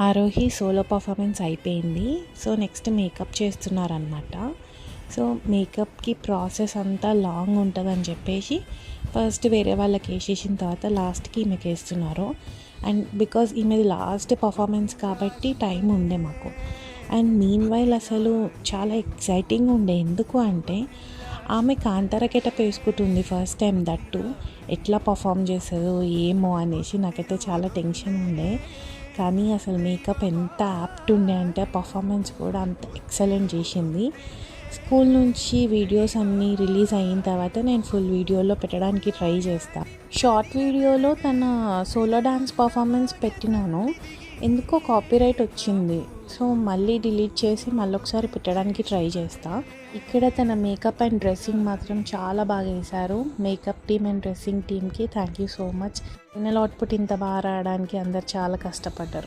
Aarohi solo performance అయిపోయింది. So next makeup చేస్తున్నారనమాట. So మేకప్కి process అంతా లాంగ్ ఉంటుందని చెప్పేసి ఫస్ట్ వేరే వాళ్ళకి వేసేసిన తర్వాత లాస్ట్కి ఈమెకి వేస్తున్నారు. అండ్ బికాజ్ ఈమెది లాస్ట్ పర్ఫార్మెన్స్ కాబట్టి టైం ఉండే మాకు. అండ్ మీన్ వైల్ అసలు చాలా ఎక్సైటింగ్ ఉండే. ఎందుకు అంటే ఆమె కాంతార గెటప్ వేసుకుంటుంది ఫస్ట్ టైం. దట్టు ఎట్లా పర్ఫామ్ చేస్తుందో ఏమో అనేసి నాకైతే చాలా టెన్షన్ ఉండే. కానీ అసలు మేకప్ ఎంత యాప్ట్ ఉండే అంటే పర్ఫార్మెన్స్ కూడా అంత ఎక్సలెంట్ చేసింది. స్కూల్ నుంచి వీడియోస్ అన్నీ రిలీజ్ అయిన తర్వాత నేను ఫుల్ వీడియోలో పెట్టడానికి ట్రై చేస్తాను. షార్ట్ వీడియోలో తన సోలో డాన్స్ పర్ఫార్మెన్స్ పెట్టినాను, ఎందుకో కాపీరైట్ వచ్చింది. సో మళ్ళీ డిలీట్ చేసి మళ్ళీ ఒకసారి పెట్టడానికి ట్రై చేస్తా. ఇక్కడ తన మేకప్ అండ్ డ్రెస్సింగ్ మాత్రం చాలా బాగా వేశారు. మేకప్ టీమ్ అండ్ డ్రెస్సింగ్ టీమ్కి thank you so much. Final output ఇంత బాగా రావడానికి అందరు చాలా కష్టపడ్డారు.